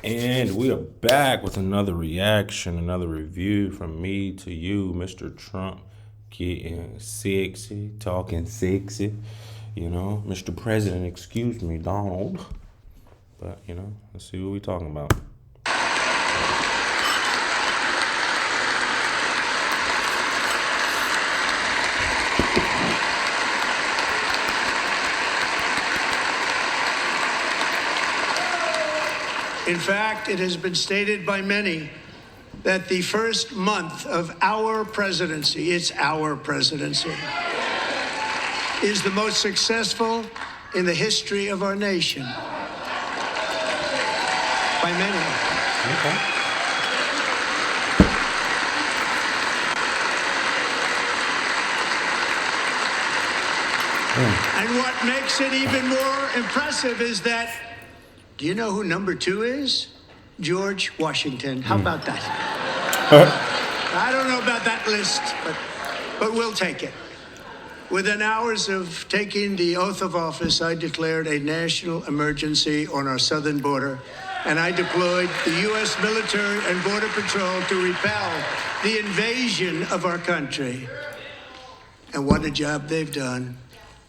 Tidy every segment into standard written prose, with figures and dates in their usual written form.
And we are back with another reaction, another review from me to you, Mr. Trump, getting sexy, talking sexy. Mr. President, excuse me, Donald. But, let's see what we're talking about. In fact, it has been stated by many that the first month of our presidency, it's our presidency, is the most successful in the history of our nation. By many. Okay. And what makes it even more impressive is that, do you know who number 2 is? George Washington. How about that? I don't know about that list, but we'll take it. Within hours of taking the oath of office, I declared a national emergency on our southern border, and I deployed the U.S. military and Border Patrol to repel the invasion of our country. And what a job they've done.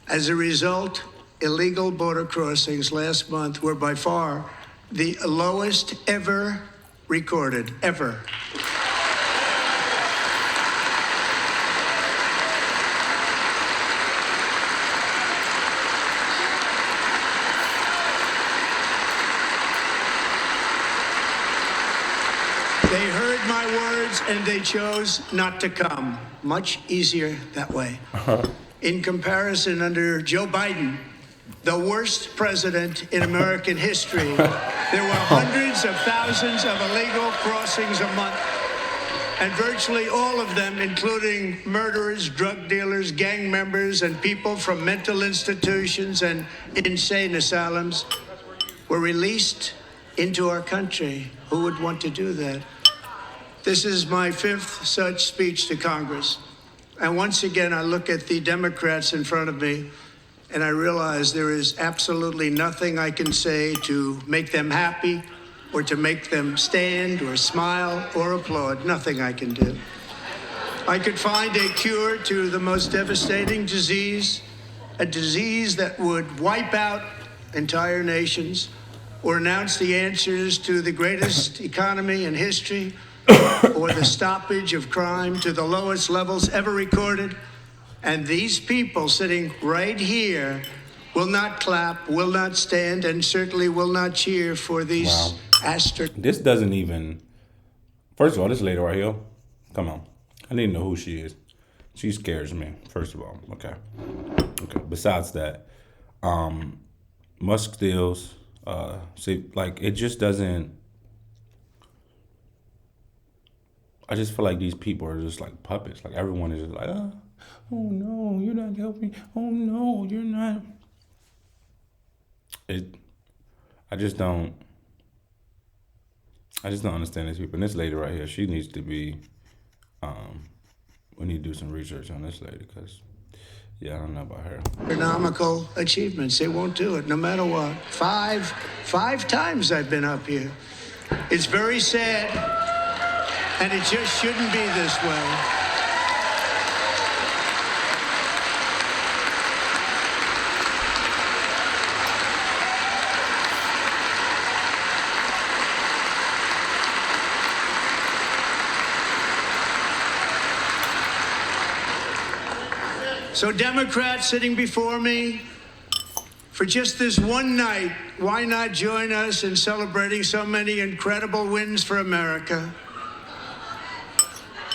As a result, illegal border crossings last month were by far the lowest ever recorded, ever. They heard my words and they chose not to come. Much easier that way. In comparison, under Joe Biden, the worst president in American history, there were hundreds of thousands of illegal crossings a month, and virtually all of them, including murderers, drug dealers, gang members, and people from mental institutions and insane asylums, were released into our country. Who would want to do that? This is my 5th such speech to Congress. And once again, I look at the Democrats in front of me, and I realize there is absolutely nothing I can say to make them happy or to make them stand or smile or applaud. Nothing I can do. I could find a cure to the most devastating disease, a disease that would wipe out entire nations, or announce the answers to the greatest economy in history, or the stoppage of crime to the lowest levels ever recorded. And these people sitting right here will not clap, will not stand, and certainly will not cheer for these This doesn't even. First of all, this lady right here, come on. I need to know who she is. She scares me, first of all. Okay. Besides that, Musk deals, it just doesn't. I just feel like these people are just like puppets. Like everyone is just like, oh no, you're not helping. Oh no, you're not. I just don't. I just don't understand these people. And this lady right here, she needs to be. We need to do some research on this lady because, I don't know about her. Astronomical achievements. They won't do it, no matter what. Five times I've been up here. It's very sad. And it just shouldn't be this way. So Democrats sitting before me, for just this one night, why not join us in celebrating so many incredible wins for America?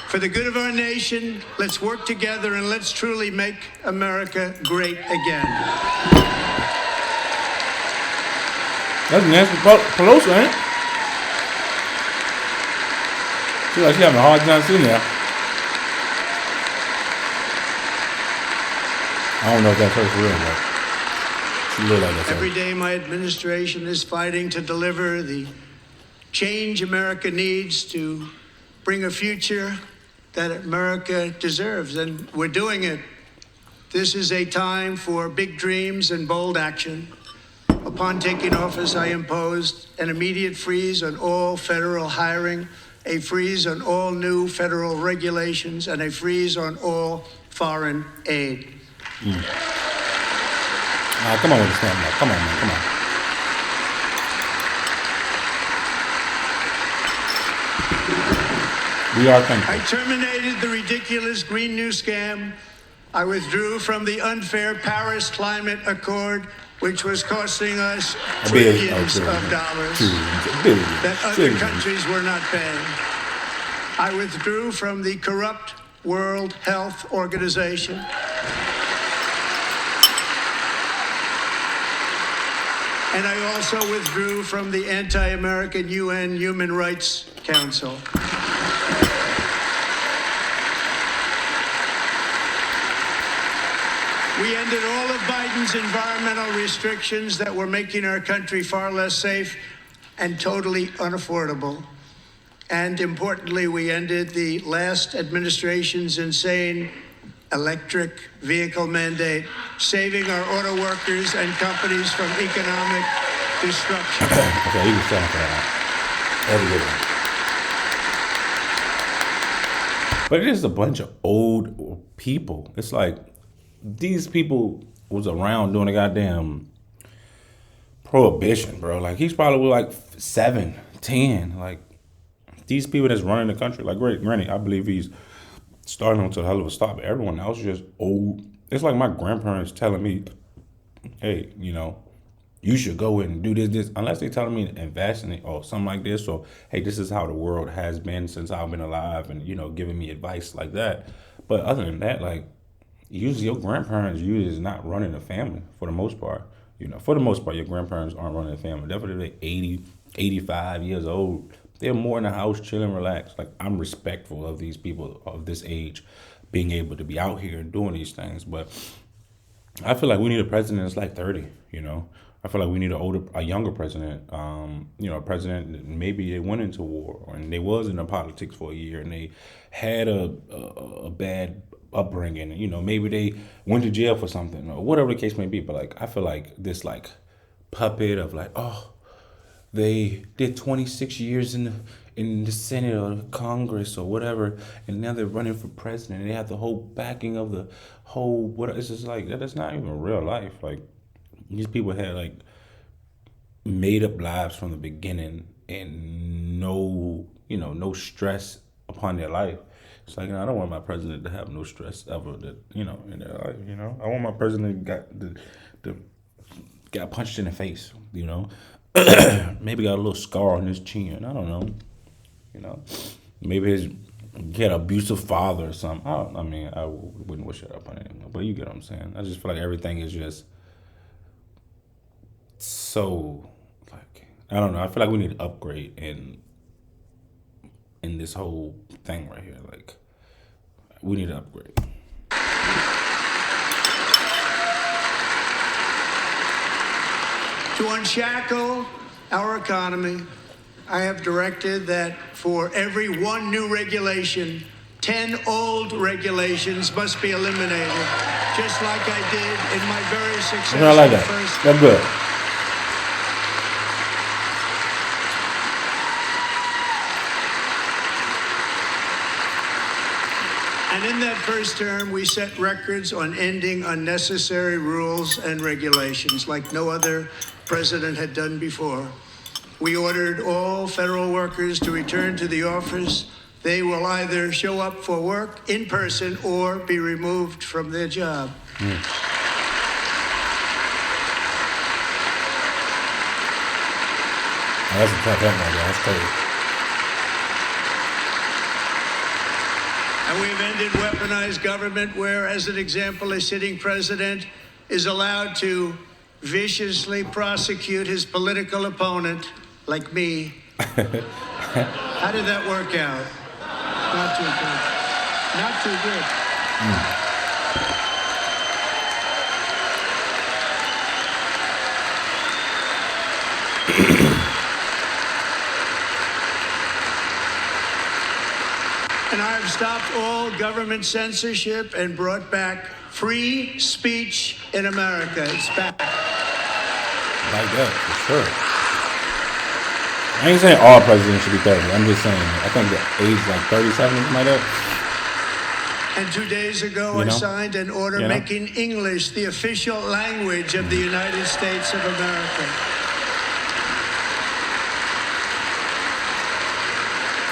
For the good of our nation, let's work together and let's truly make America great again. That's Nancy Pelosi, ain't it? She's like she having a hard time sitting there. I don't know if that's her for real, but she look like that. Every day my administration is fighting to deliver the change America needs to bring a future that America deserves, and we're doing it. This is a time for big dreams and bold action. Upon taking office, I imposed an immediate freeze on all federal hiring, a freeze on all new federal regulations, and a freeze on all foreign aid. Come on with the stand up. Come on, man. Come on. We are thankful. I terminated the ridiculous Green New Scam. I withdrew from the unfair Paris Climate Accord, which was costing us trillions of dollars that other countries were not paying. I withdrew from the corrupt World Health Organization. And I also withdrew from the anti-American UN Human Rights Council. We ended all of Biden's environmental restrictions that were making our country far less safe and totally unaffordable. And importantly, we ended the last administration's insane electric vehicle mandate, saving our auto workers and companies from economic destruction. Okay, you can stand for that. But it is a bunch of old people. It's like these people was around doing a goddamn prohibition, bro. Like he's probably like 7, 10. Like these people that's running the country. Like granny, I believe he's starting on to a hell of a stop. Everyone else is just old. It's like my grandparents telling me, hey, you know, you should go and do this. Unless they telling me to invest in it or something like this. Or, hey, this is how the world has been since I've been alive and, you know, giving me advice like that. But other than that, like, usually your grandparents usually is not running a family for the most part. You know, for the most part, your grandparents aren't running a family. Definitely 80, 85 years old. They're more in the house, chilling, relaxed. Like, I'm respectful of these people of this age being able to be out here and doing these things. But I feel like we need a president that's like 30, you know. I feel like we need a younger president, you know, a president that maybe they went into war and they was in the politics for a year and they had a bad upbringing. You know, maybe they went to jail for something or whatever the case may be. But, like, I feel like this, like, puppet of, like, oh, they did 26 years in the Senate or Congress or whatever, and now they're running for president. And they have the whole backing of the whole what. It's just like that's not even real life. Like these people had like made up lives from the beginning and no stress upon their life. It's like, you know, I don't want my president to have no stress ever that, you know, in their life. You know, I want my president got punched in the face. You know. Maybe got a little scar on his chin. I don't know. You know, maybe he had an abusive father or something. I wouldn't wish it up on anyone. But you get what I'm saying. I just feel like everything is just so like I don't know. I feel like we need to upgrade in this whole thing right here. Like we need to upgrade. To unshackle our economy, I have directed that for every one new regulation, 10 old regulations must be eliminated, just like I did in my very successful I like that. first. That's good. And in that first term, we set records on ending unnecessary rules and regulations like no other president had done before. We ordered all federal workers to return to the office. They will either show up for work in person or be removed from their job. That's a tough one, that's crazy. And we've ended weaponized government where, as an example, a sitting president is allowed to viciously prosecute his political opponent, like me. How did that work out? Not too good. Not too good. And I have stopped all government censorship and brought back free speech in America. It's back. like that for sure. I ain't saying all presidents should be 30. I'm just saying I think the age like 37 or something like that. And 2 days ago, You I know? signed an order You know? making English the official language of the United States of America.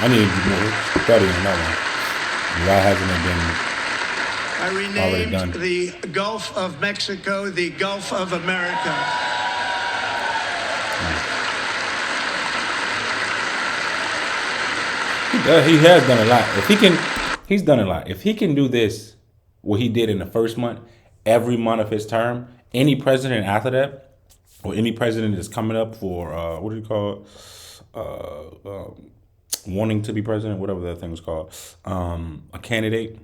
I need to do more study on that one. Why hasn't it been I already done? renamed the Gulf of Mexico the Gulf of America. He has done a lot. If he can, he's done a lot. If he can do this, what he did in the first month, every month of his term, any president after that, or any president that's coming up for what do you call it? Wanting to be president, whatever that thing was called, a candidate,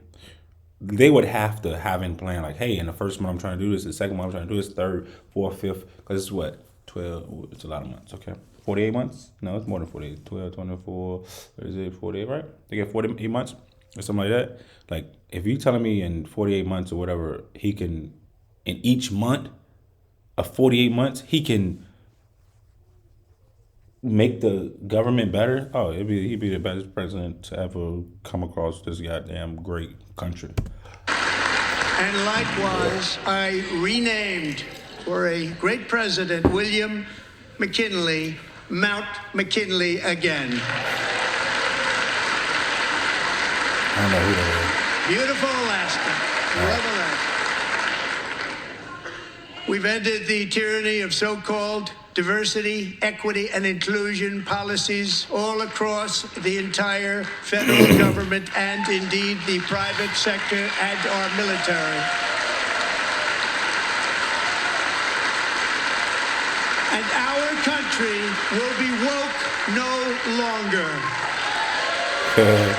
they would have to have in plan like, hey, in the first month I'm trying to do this, the second month I'm trying to do this, third, fourth, fifth, because it's what 12. It's a lot of months. Okay, 48 months. No, it's more than 48. 12, 24, 38, 48, right? They get 48 months or something like that. Like if you telling me in 48 months or whatever, he can in each month of 48 months he can make the government better. Oh, he'd be the best president to ever come across this goddamn great country. And likewise, I renamed for a great president, William McKinley, Mount McKinley again. I don't know who that Beautiful Alaska. Love Alaska. We've ended the tyranny of so-called diversity, equity, and inclusion policies all across the entire federal government and indeed the private sector and our military. And our country will be woke no longer. is.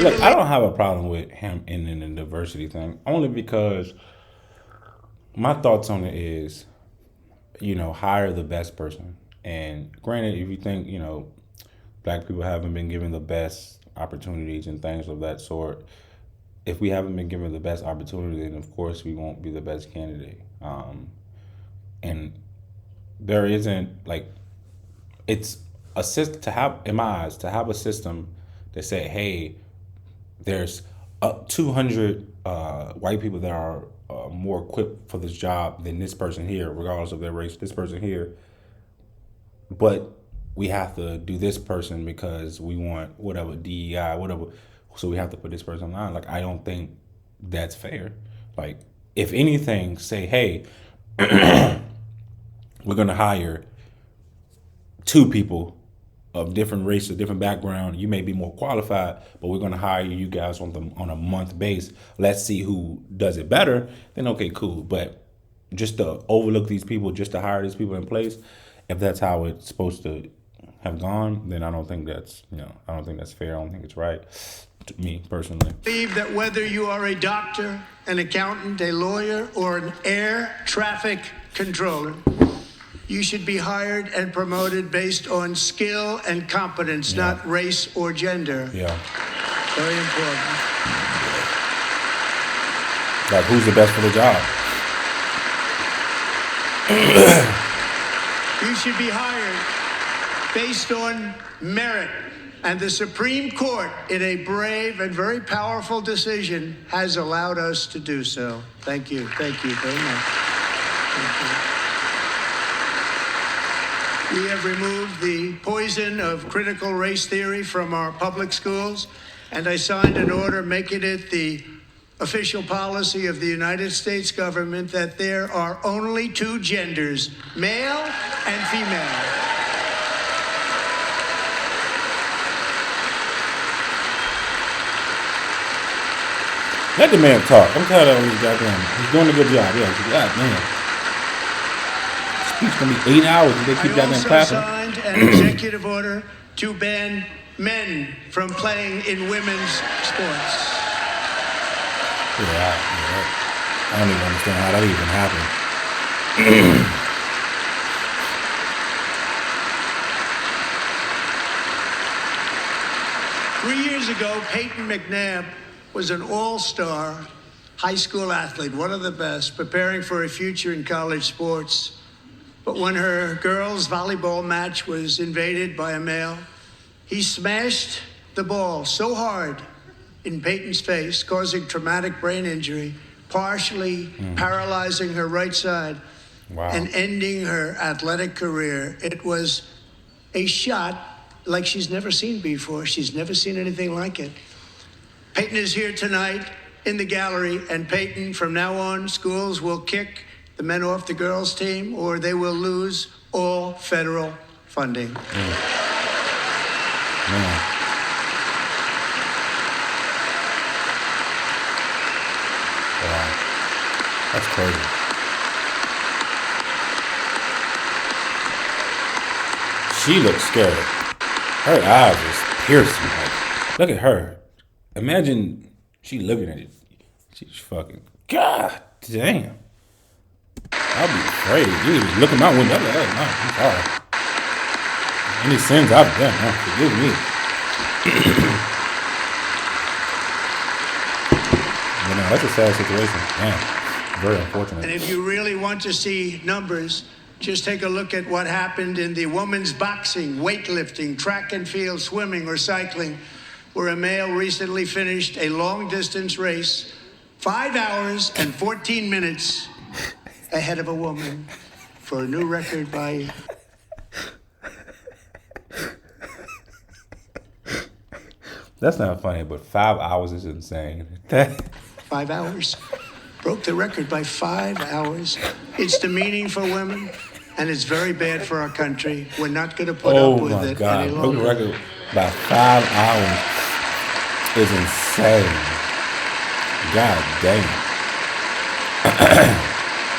Look, I don't have a problem with him in the diversity thing, only because my thoughts on it is, hire the best person. And granted, if you think, black people haven't been given the best opportunities and things of that sort, if we haven't been given the best opportunity, then of course we won't be the best candidate. And there isn't like, it's a system to have, in my eyes, to have a system that say, hey, there's 200 white people that are more equipped for this job than this person here, regardless of their race, this person here. But we have to do this person because we want whatever, DEI, whatever. So we have to put this person on. Like, I don't think that's fair. Like, if anything, say, hey, we're going to hire 2 people of different race or different background. You may be more qualified, but we're going to hire you guys on a month base. Let's see who does it better. Then okay, cool. But just to overlook these people, just to hire these people in place, if that's how it's supposed to have gone, then I don't think that's I don't think that's fair. I don't think it's right to me personally. I believe that whether you are a doctor, an accountant, a lawyer, or an air traffic controller, you should be hired and promoted based on skill and competence, not race or gender. Yeah. Very important. Like, who's the best for the job? You should be hired based on merit. And the Supreme Court, in a brave and very powerful decision, has allowed us to do so. Thank you. Thank you very much. Thank you. We have removed the poison of critical race theory from our public schools, and I signed an order making it the official policy of the United States government that there are only 2 genders, male and female. Let the man talk. I'm tired of his goddamn. He's doing a good job. Yeah, goddamn. Speech gonna be 8 hours if they keep goddamn clapping. I also signed an executive order to ban men from playing in women's sports. Yeah, I don't even understand how that even happened. 3 years ago, Peyton McNabb was an all-star high school athlete, one of the best, preparing for a future in college sports. But when her girls' volleyball match was invaded by a male, he smashed the ball so hard in Peyton's face, causing traumatic brain injury, partially paralyzing her right side, and ending her athletic career. It was a shot like she's never seen before. She's never seen anything like it. Peyton is here tonight in the gallery, and Peyton, from now on, schools will kick the men off the girls' team, or they will lose all federal funding. Wow. That's crazy. She looks scared. Her eyes is piercing. Like, look at her. Imagine she looking at it. She's fucking, God damn. I'll be afraid. You just look at my window. Like, oh, no, I'm sorry. Any sins I've done, forgive me. You know, that's a sad situation. Man, very unfortunate. And if you really want to see numbers, just take a look at what happened in the women's boxing, weightlifting, track and field, swimming, or cycling, where a male recently finished a long-distance race 5 hours and 14 minutes ahead of a woman for a new record by... That's not funny, but 5 hours is insane. 5 hours. Broke the record by 5 hours. It's demeaning for women, and it's very bad for our country. We're not going to put up with it any Broke longer. the record by 5 hours is insane. God damn.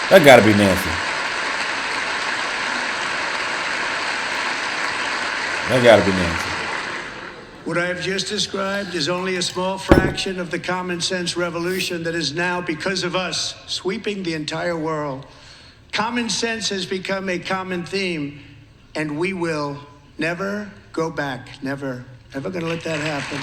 That gotta be Nancy. That gotta be Nancy. What I have just described is only a small fraction of the common sense revolution that is now, because of us, sweeping the entire world. Common sense has become a common theme, and we will never go back. Never. Never going to let that happen.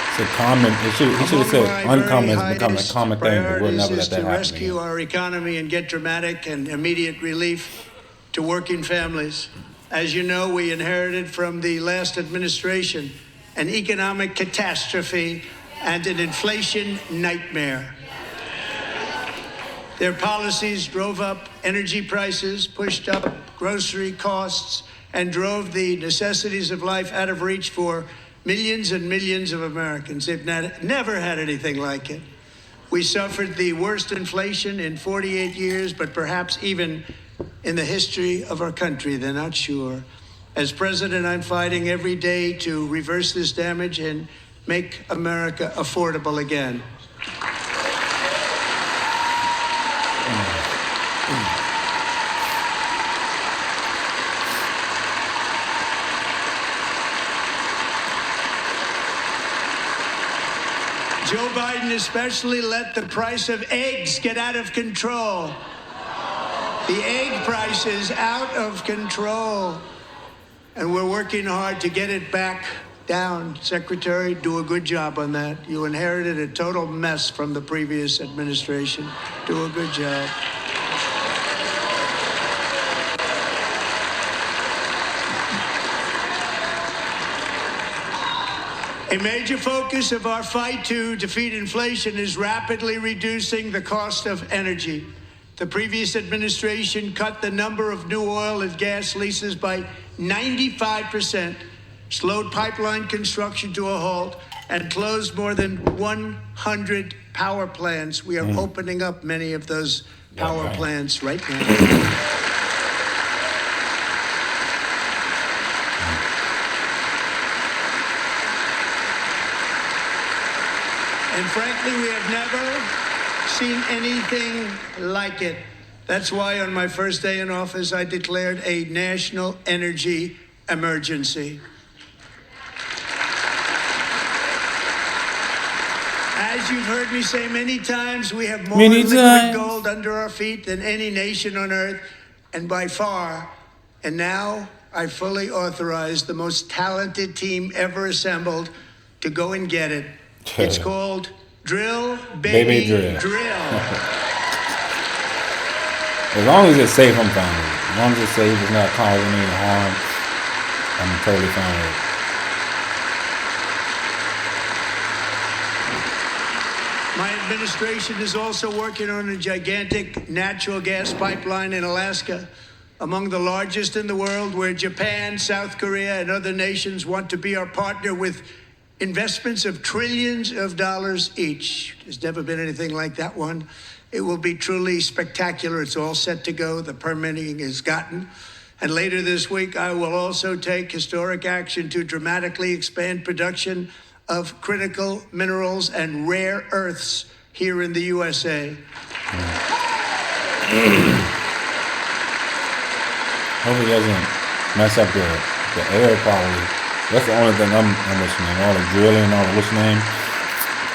It's a common. He should have said uncommon has become a common thing, but we'll never let that to happen. rescue our economy and get dramatic and immediate relief to working families. As you know, we inherited from the last administration an economic catastrophe and an inflation nightmare. Their policies drove up energy prices, pushed up grocery costs, and drove the necessities of life out of reach for millions and millions of Americans. They've never had anything like it. We suffered the worst inflation in 48 years, but perhaps even in the history of our country. They're not sure. As president, I'm fighting every day to reverse this damage and make America affordable again. Joe Biden especially let the price of eggs get out of control. The egg price is out of control. And we're working hard to get it back down. Secretary, do a good job on that. You inherited a total mess from the previous administration. Do a good job. A major focus of our fight to defeat inflation is rapidly reducing the cost of energy. The previous administration cut the number of new oil and gas leases by 95%, slowed pipeline construction to a halt, and closed more than 100 power plants. We are opening up many of those power plants right now. And frankly, we have never seen anything like it. That's why on my first day in office, I declared a national energy emergency. As you've heard me say many times, we have more liquid gold under our feet than any nation on earth, and by far. And now I fully authorize the most talented team ever assembled to go and get it. It's called Drill, Baby Baby, drill. Drill. As long as it's safe, I'm fine with it. As long as it's safe, it's not causing any harm, I'm totally fine with it. My administration is also working on a gigantic natural gas pipeline in Alaska, among the largest in the world, where Japan, South Korea, and other nations want to be our partner with investments of trillions of dollars each. There's never been anything like that one. It will be truly spectacular. It's all set to go. The permitting is gotten. And later this week, I will also take historic action to dramatically expand production of critical minerals and rare earths here in the USA. Hopefully it doesn't mess up the air quality. That's the only thing I'm listening. All the drilling, all the what's name.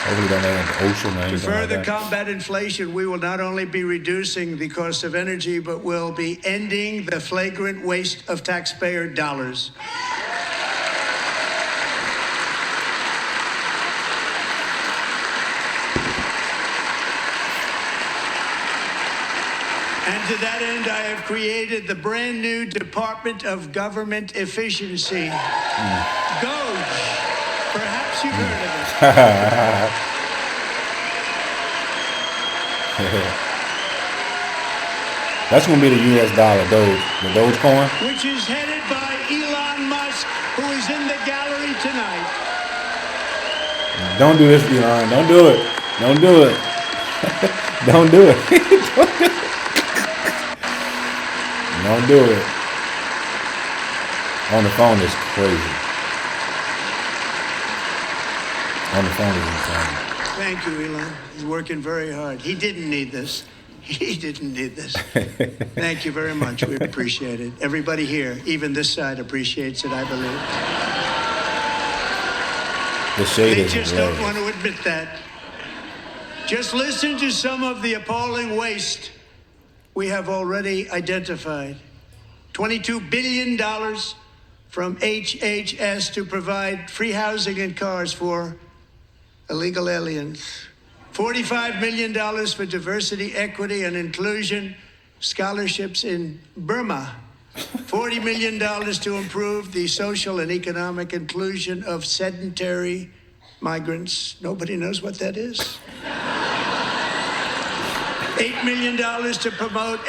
Hopefully don't end up the ocean or To anything further like that. combat inflation, we will not only be reducing the cost of energy, but will be ending the flagrant waste of taxpayer dollars. And to that end, I have created the brand new Department of Government Efficiency, GOGE. Perhaps you've heard of it. That's gonna be the U.S. dollar, Doge, the Dogecoin. Which is headed by Elon Musk, who is in the gallery tonight. Don't do this, Elon. Don't do it. Don't do it. Don't do it. Don't do it. On the phone is crazy. On the phone is insane. Thank you, Elon. He's working very hard. He didn't need this. He didn't need this. Thank you very much. We appreciate it. Everybody here, even this side, appreciates it, I believe. The shade They is just hilarious. don't want to admit that. Just listen to some of the appalling waste we have already identified. $22 billion from HHS to provide free housing and cars for illegal aliens. $45 million for diversity, equity, and inclusion scholarships in Burma. $40 million to improve the social and economic inclusion of sedentary migrants. Nobody knows what that is. $8 million to promote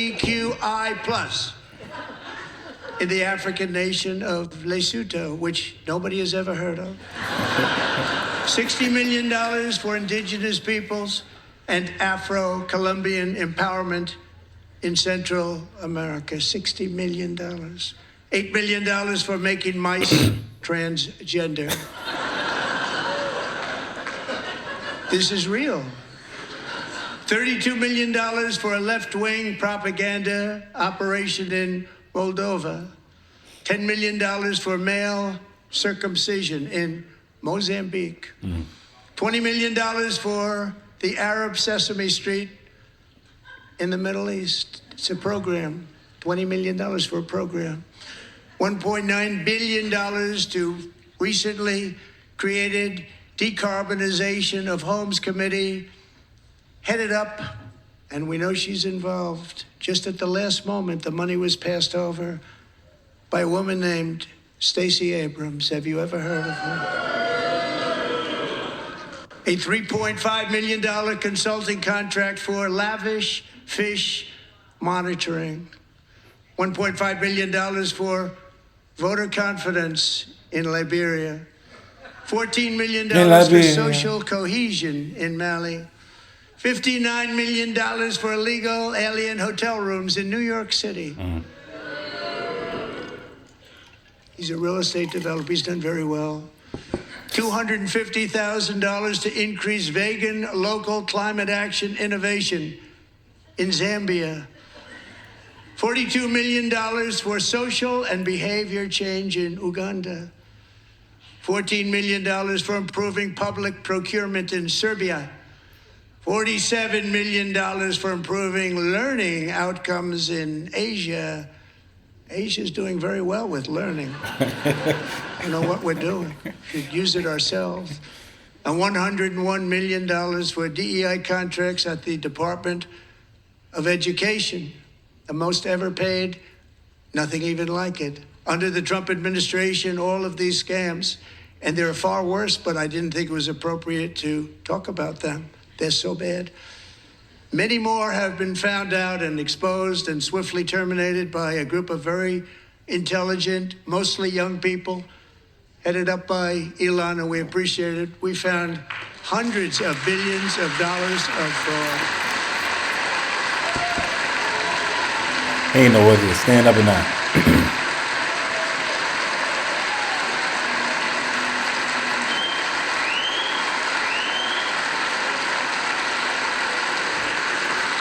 LGBTQI+ in the African nation of Lesotho, which nobody has ever heard of. $60 million for indigenous peoples and Afro-Colombian empowerment in Central America. $60 million. $8 million for making mice transgender. This is real. $32 million for a left-wing propaganda operation in Moldova. $10 million for male circumcision in Mozambique. $20 million for the Arab Sesame Street in the Middle East. It's a program. $20 million for a program. $1.9 billion to recently created Decarbonization of Homes Committee, headed up, and we know she's involved. Just at the last moment, the money was passed over by a woman named Stacey Abrams. Have you ever heard of her? A $3.5 million consulting contract for lavish fish monitoring. $1.5 million for voter confidence in Liberia. $14 million for social cohesion in Mali. $59 million for illegal alien hotel rooms in New York City. He's a real estate developer. He's done very well. $250,000 to increase vegan local climate action innovation in Zambia. $42 million for social and behavior change in Uganda. $14 million for improving public procurement in Serbia. $47 million for improving learning outcomes in Asia. Asia's doing very well with learning. You know what we're doing. Should use it ourselves. And $101 million for DEI contracts at the Department of Education, the most ever paid, nothing even like it. Under the Trump administration, all of these scams, and they're far worse, but I didn't think it was appropriate to talk about them. They're so bad. Many more have been found out and exposed and swiftly terminated by a group of very intelligent, mostly young people, headed up by Elon, and we appreciate it. We found hundreds of billions of dollars of fraud. He ain't know whether to stand up or not.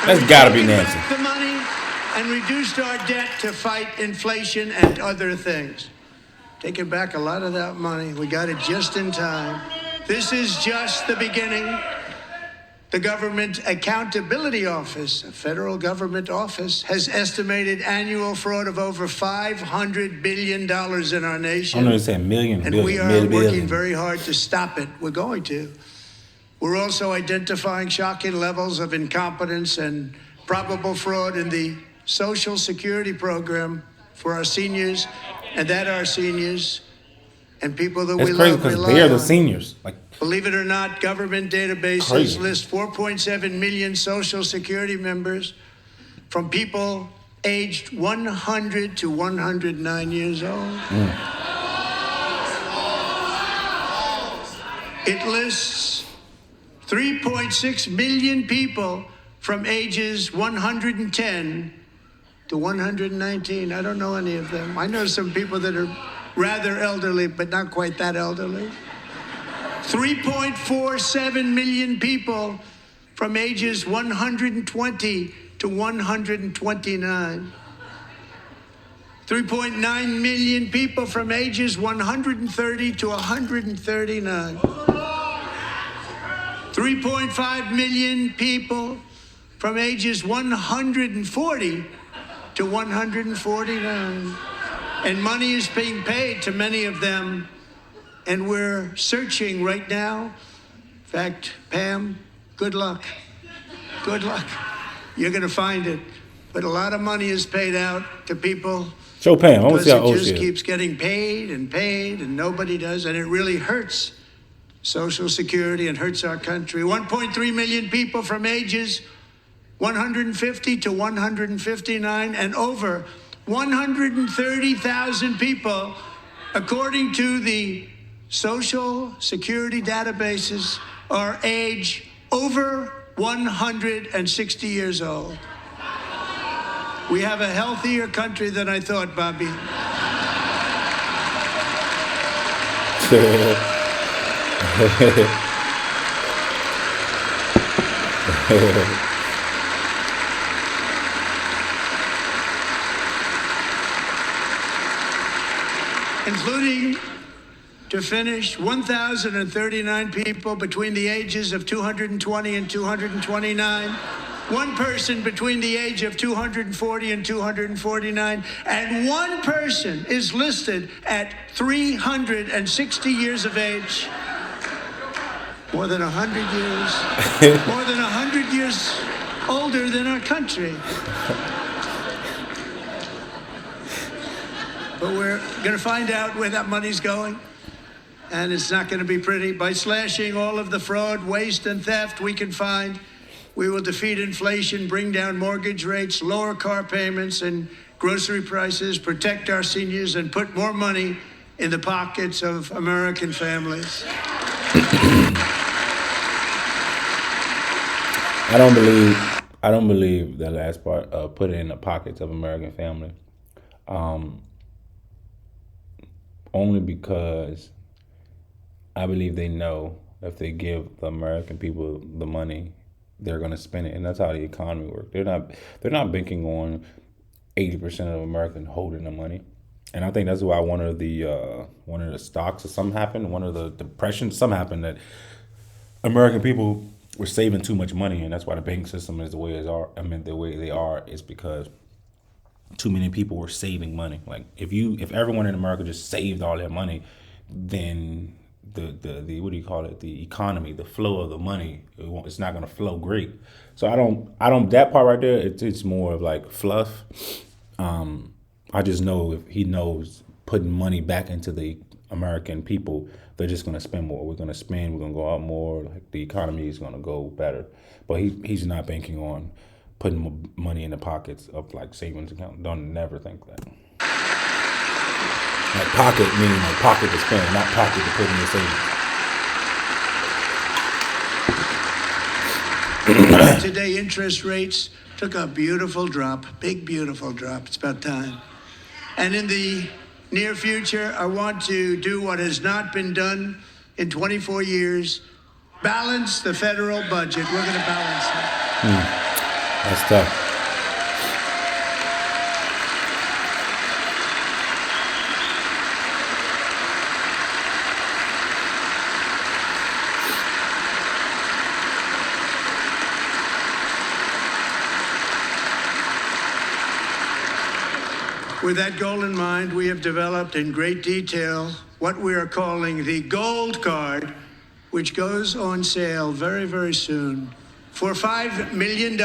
That's gotta be Nancy. The money and reduced our debt to fight inflation and other things. Taking back a lot of that money. We got it just in time. This is just the beginning. The Government Accountability Office, a federal government office, has estimated annual fraud of over $500 billion in our nation. I'm going to say million. And we are working very hard to stop it. We're going to. We're also identifying shocking levels of incompetence and probable fraud in the Social Security program for our seniors, and that our seniors and people that we love rely on. They're the seniors. Believe it or not, government databases list 4.7 million Social Security members from people aged 100 to 109 years old. It lists 3.6 million people from ages 110 to 119. I don't know any of them. I know some people that are rather elderly, but not quite that elderly. 3.47 million people from ages 120 to 129. 3.9 million people from ages 130 to 139. 3.5 million people from ages 140 to 149. And money is being paid to many of them. And we're searching right now. In fact, Pam, good luck. Good luck. You're going to find it. But a lot of money is paid out to people. Show Pam. I want to see how old she is. It she just keeps getting paid, and nobody does. And it really hurts Social Security and hurts our country. 1.3 million people from ages 150 to 159, and over 130,000 people, according to the Social Security databases, are age over 160 years old. We have a healthier country than I thought, Bobby. Including, to finish, 1,039 people between the ages of 220 and 229, one person between the age of 240 and 249, and one person is listed at 360 years of age. More than 100 years, more than 100 years older than our country. But we're going to find out where that money's going. And it's not going to be pretty. By slashing all of the fraud, waste, and theft we can find, we will defeat inflation, bring down mortgage rates, lower car payments and grocery prices, protect our seniors, and put more money in the pockets of American families. I don't believe the last part, put it in the pockets of American family. Only because I believe they know if they give the American people the money, they're going to spend it, and that's how the economy works. They're not banking on 80% of Americans holding the money, and I think that's why one of the stocks or something happened, one of the depressions, something happened that American people were saving too much money, and that's why the banking system is the way it are. I mean, the way they are is because too many people were saving money. Like if everyone in America just saved all their money, then the what do you call it? The economy, the flow of the money, it's not going to flow great. So I don't that part right there. It's more of like fluff. I just know if he knows putting money back into the American people, they're just going to spend more. We're going to spend. We're going to go out more. Like the economy is going to go better. But he's not banking on putting money in the pockets of like savings account. Don't never think that. Like pocket meaning like pocket to spend, not pocket to put in your savings. Today, interest rates took a beautiful drop, big, beautiful drop. It's about time. And in the near future, I want to do what has not been done in 24 years, balance the federal budget. We're going to balance it. That's tough. With that goal in mind, we have developed in great detail what we are calling the Gold Card, which goes on sale very, very soon. For $5 million,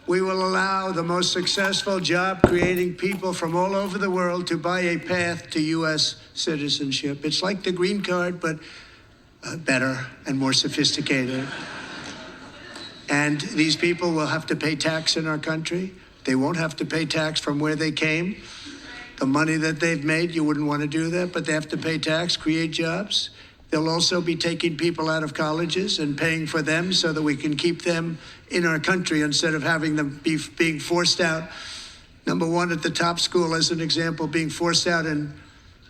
we will allow the most successful job-creating people from all over the world to buy a path to U.S. citizenship. It's like the green card, but better and more sophisticated. And these people will have to pay tax in our country. They won't have to pay tax from where they came. The money that they've made, you wouldn't want to do that, but they have to pay tax, create jobs. They'll also be taking people out of colleges and paying for them so that we can keep them in our country instead of having them being forced out. Number one, at the top school, as an example, being forced out and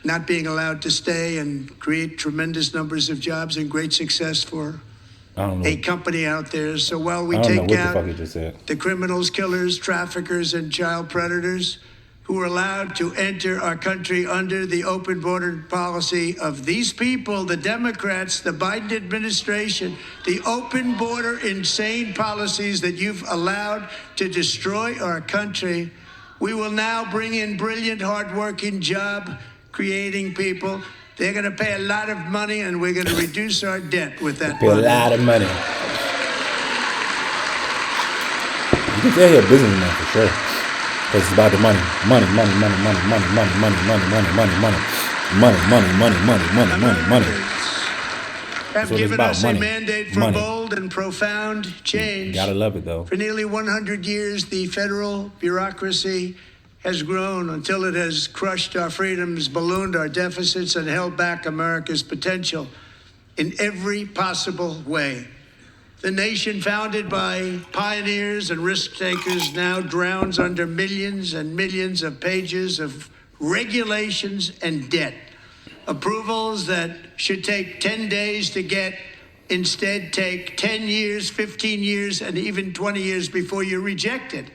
not being allowed to stay and create tremendous numbers of jobs and great success for a company out there. So while we take out the criminals, killers, traffickers, and child predators who are allowed to enter our country under the open border policy of these people, the Democrats, the Biden administration, the open border insane policies that you've allowed to destroy our country, we will now bring in brilliant, hardworking, job-creating people. They're going to pay a lot of money, and we're going to reduce our debt with that money. A lot of money. You can tell you're a businessman for sure. Because it's about the money. Money, money, money, money, money, money, money, money, money, money, money. Money, money, money, money, money, money, money. Have given us a mandate for bold and profound change. Gotta love it, though. For nearly 100 years, the federal bureaucracy has grown until it has crushed our freedoms, ballooned our deficits, and held back America's potential in every possible way. The nation founded by pioneers and risk takers now drowns under millions and millions of pages of regulations and debt. Approvals that should take 10 days to get instead take 10 years, 15 years, and even 20 years before you're rejected.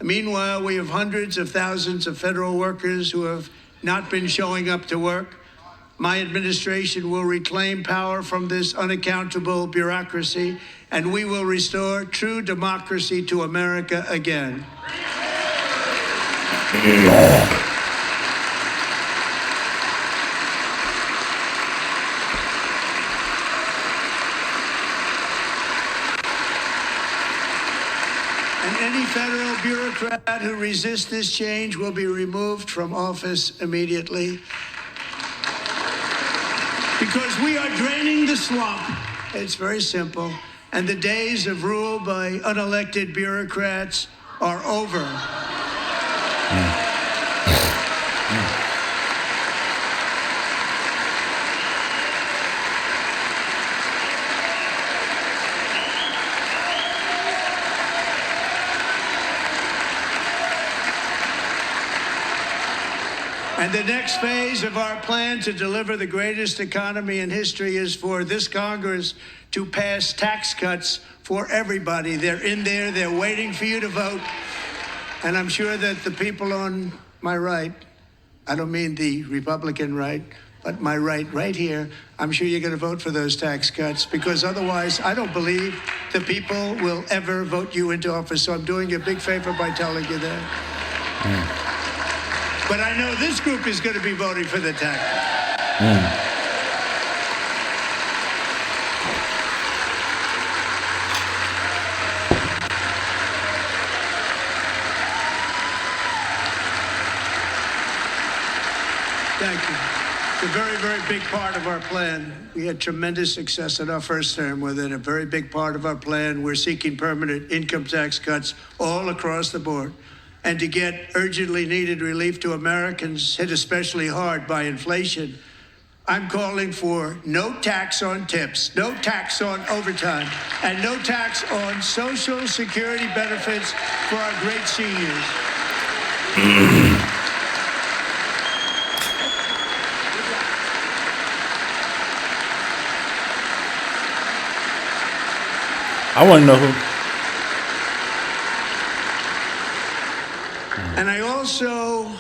Meanwhile, we have hundreds of thousands of federal workers who have not been showing up to work. My administration will reclaim power from this unaccountable bureaucracy, and we will restore true democracy to America again. Any federal bureaucrat who resists this change will be removed from office immediately. Because we are draining the swamp. It's very simple. And the days of rule by unelected bureaucrats are over. And the next phase of our plan to deliver the greatest economy in history is for this Congress to pass tax cuts for everybody. They're in there. They're waiting for you to vote. And I'm sure that the people on my right, I don't mean the Republican right, but my right here, I'm sure you're going to vote for those tax cuts, because otherwise I don't believe the people will ever vote you into office. So I'm doing you a big favor by telling you that. But I know this group is going to be voting for the tax. Thank you. It's a very, very big part of our plan. We had tremendous success in our first term with it. A very big part of our plan. We're seeking permanent income tax cuts all across the board. And to get urgently needed relief to Americans hit especially hard by inflation, I'm calling for no tax on tips, no tax on overtime, and no tax on Social Security benefits for our great seniors. I want to know who. And I also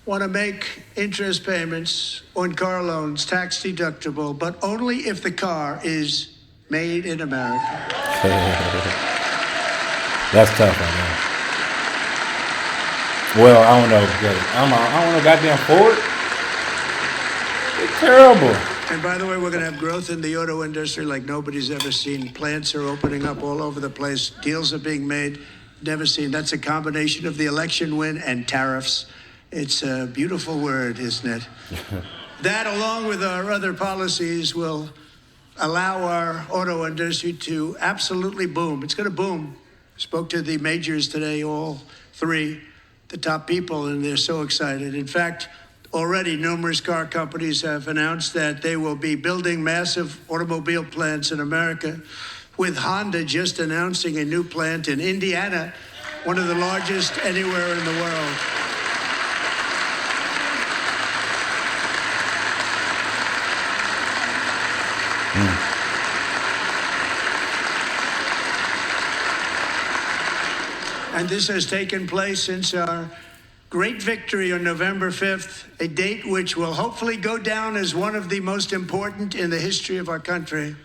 want to make interest payments on car loans tax deductible, but only if the car is made in America. That's tough, I know. Well, I don't know. I don't know, goddamn Ford. It's terrible. And by the way, we're going to have growth in the auto industry like nobody's ever seen. Plants are opening up all over the place. Deals are being made. Never seen. That's a combination of the election win and tariffs. It's a beautiful word, isn't it? That, along with our other policies, will allow our auto industry to absolutely boom. It's going to boom. Spoke to the majors today, all three, the top people, and they're so excited. In fact, already numerous car companies have announced that they will be building massive automobile plants in America, with Honda just announcing a new plant in Indiana, one of the largest anywhere in the world. And this has taken place since our great victory on November 5th, a date which will hopefully go down as one of the most important in the history of our country.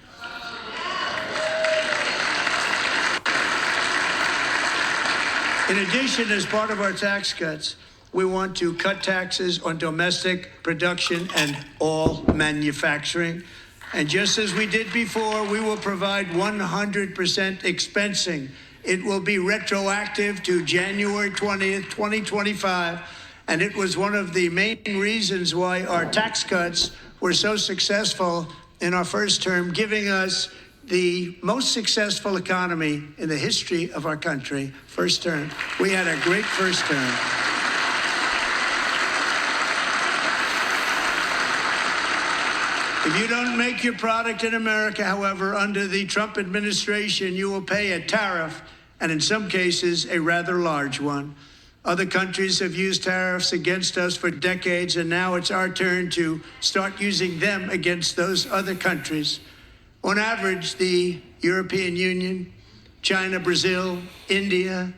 In addition, as part of our tax cuts, we want to cut taxes on domestic production and all manufacturing. And just as we did before, we will provide 100% expensing. It will be retroactive to January 20th, 2025. And it was one of the main reasons why our tax cuts were so successful in our first term, giving us the most successful economy in the history of our country. First term. We had a great first term. If you don't make your product in America, however, under the Trump administration, you will pay a tariff, and in some cases, a rather large one. Other countries have used tariffs against us for decades, and now it's our turn to start using them against those other countries. On average, the European Union, China, Brazil, India,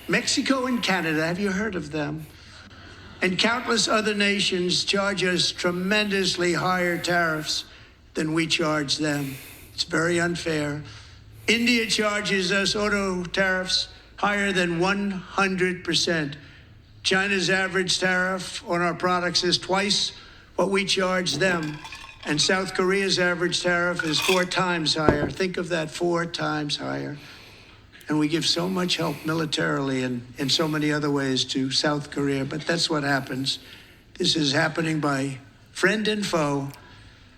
Mexico, and Canada, have you heard of them? And countless other nations charge us tremendously higher tariffs than we charge them. It's very unfair. India charges us auto tariffs higher than 100%. China's average tariff on our products is twice what we charge them. And South Korea's average tariff is 4 times higher. Think of that, 4 times higher. And we give so much help militarily and in so many other ways to South Korea, but that's what happens. This is happening by friend and foe.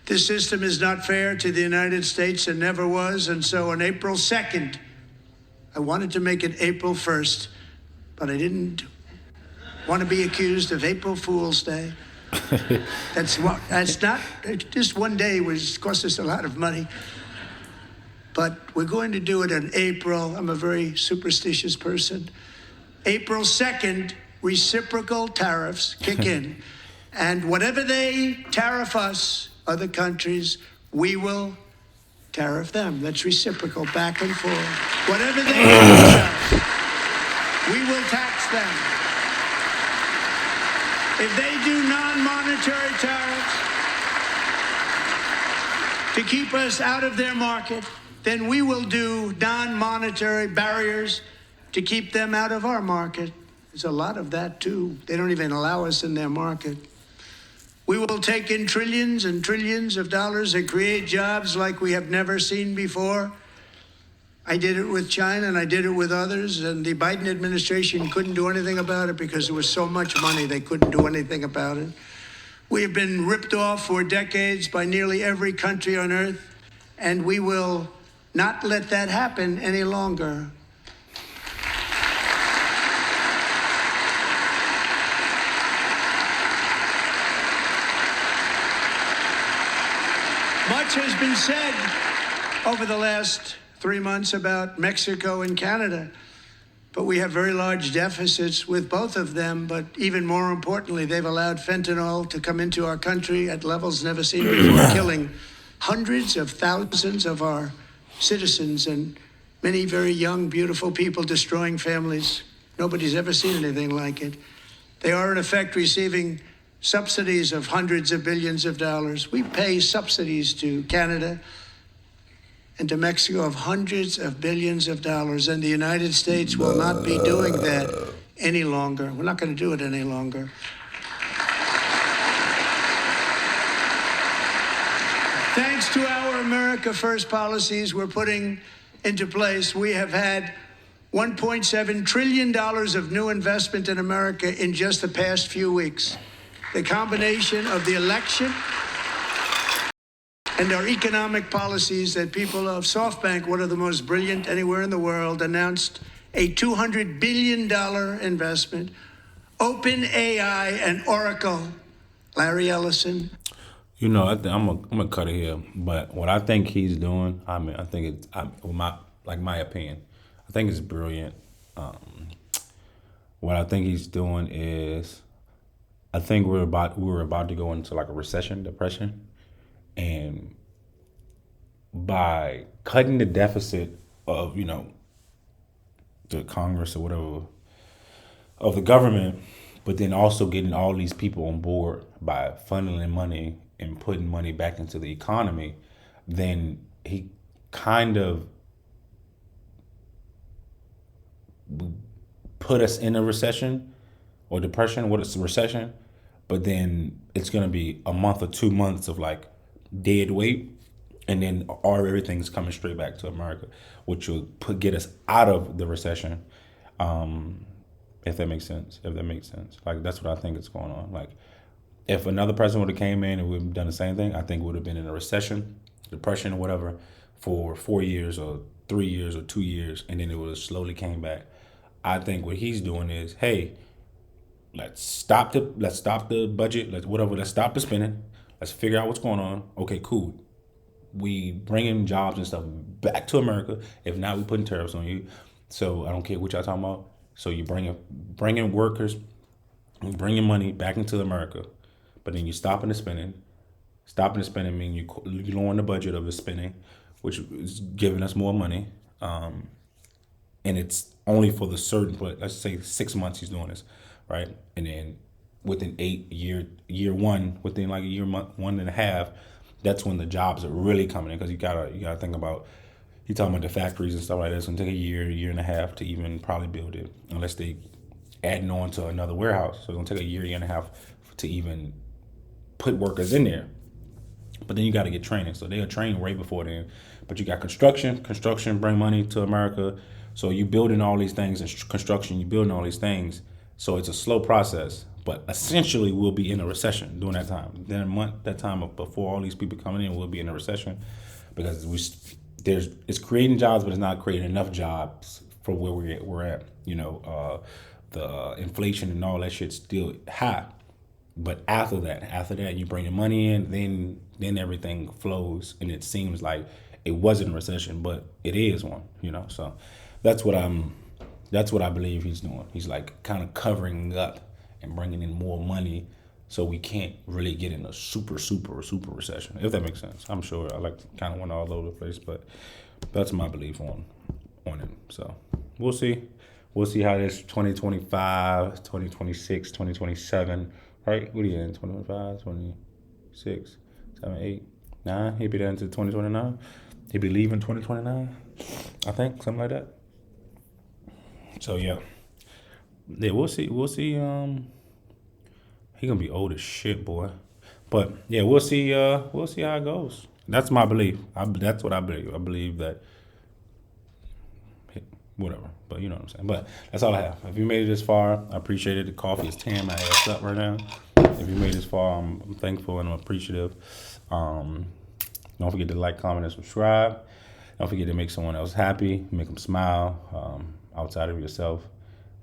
This system is not fair to the United States and never was, and so on April 2nd, I wanted to make it April 1st, but I didn't want to be accused of April Fool's Day. That's not, just one day was cost us a lot of money. But we're going to do it in April. I'm a very superstitious person. April 2nd, reciprocal tariffs kick in. And whatever they tariff us, other countries, we will tariff them. That's reciprocal, back and forth. Whatever they tax us, we will tax them. If they do non-monetary tariffs to keep us out of their market, then we will do non-monetary barriers to keep them out of our market. There's a lot of that, too. They don't even allow us in their market. We will take in trillions and trillions of dollars and create jobs like we have never seen before. I did it with China and I did it with others, and the Biden administration couldn't do anything about it because there was so much money they couldn't do anything about it. We have been ripped off for decades by nearly every country on earth, and we will not let that happen any longer. Much has been said over the last 3 months about Mexico and Canada, but we have very large deficits with both of them. But even more importantly, they've allowed fentanyl to come into our country at levels never seen before, killing hundreds of thousands of our citizens and many very young, beautiful people, destroying families. Nobody's ever seen anything like it. They are, in effect, receiving subsidies of hundreds of billions of dollars. We pay subsidies to Canada and to Mexico of hundreds of billions of dollars, and the United States will not be doing that any longer. We're not going to do it any longer. Thanks to our America First policies we're putting into place, we have had $1.7 trillion of new investment in America in just the past few weeks. The combination of the election and our economic policies that people of SoftBank, one of the most brilliant anywhere in the world, announced a $200 billion investment. OpenAI and Oracle, Larry Ellison. You know, I'm gonna cut it here. But what I think he's doing, I think it's my opinion. I think it's brilliant. What I think he's doing is, I think we were about to go into like a recession, depression, and by cutting the deficit of the Congress or whatever of the government, but then also getting all these people on board by funneling money and putting money back into the economy, then he kind of put us in a recession or depression. What is a recession? But then it's gonna be a month or 2 months of like dead weight, and then everything's coming straight back to America, which will get us out of the recession. If that makes sense. Like, that's what I think is going on. Like, if another president would have came in and would have done the same thing, I think we would have been in a recession, depression, or whatever, for 4 years or 3 years or 2 years, and then it would have slowly came back. I think what he's doing is, hey, let's stop the budget, let's stop the spending, let's figure out what's going on. Okay, cool. We bringing jobs and stuff back to America. If not, we putting tariffs on you. So I don't care what y'all talking about. So you bringing workers, bringing money back into America, but then you stopping the spending. Stopping the spending means you lowering the budget of the spending, which is giving us more money. And it's only for the certain, let's say 6 months he's doing this, right? And then within year one, within like a year, month, 1.5, that's when the jobs are really coming in, because you gotta think about, you're talking about the factories and stuff like that. It's gonna take a year and a half to even probably build it, unless they adding on to another warehouse. So it's gonna take a year and a half to even put workers in there. But then you got to get training. So they'll train way before then. But you got construction bring money to America. So you building all these things, and construction, you building all these things. So it's a slow process. But essentially, we'll be in a recession during that time. Then that time before all these people coming in, we'll be in a recession, because it's creating jobs, but it's not creating enough jobs for where we're at. The inflation and all that shit's still high. But after that, you bring the money in, then everything flows, and it seems like it wasn't a recession, but it is one. So that's what I believe he's doing. He's like kind of covering up and bringing in more money, so we can't really get in a super recession, if that makes sense. I'm sure I kind of went all over the place, but that's my belief on it. So we'll see how this 2025, 2026, 2027, right? What are you in? 2025, 26, 7, 8, 9. He'll be there until 2029. He'll be leaving 2029, I think, something like that. So yeah, Yeah, we'll see. We'll see. He gonna be old as shit, boy. But yeah, we'll see. We'll see how it goes. That's my belief. That's what I believe. I believe that whatever. But you know what I'm saying. But that's all I have. If you made it this far, I appreciate it. The coffee is tearing my ass up right now. If you made it this far, I'm thankful and I'm appreciative. Um, don't forget to like, comment, and subscribe. Don't forget to make someone else happy, make them smile outside of yourself,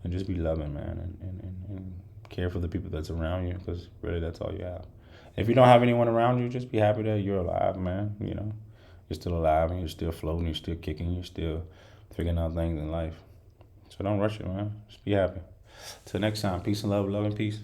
and just be loving, man, and care for the people that's around you, because really that's all you have. If you don't have anyone around you, just be happy that you're alive, man. You know, you're still alive and you're still floating, you're still kicking, you're still figuring out things in life. So don't rush it, man. Just be happy. Till next time, peace and love and peace.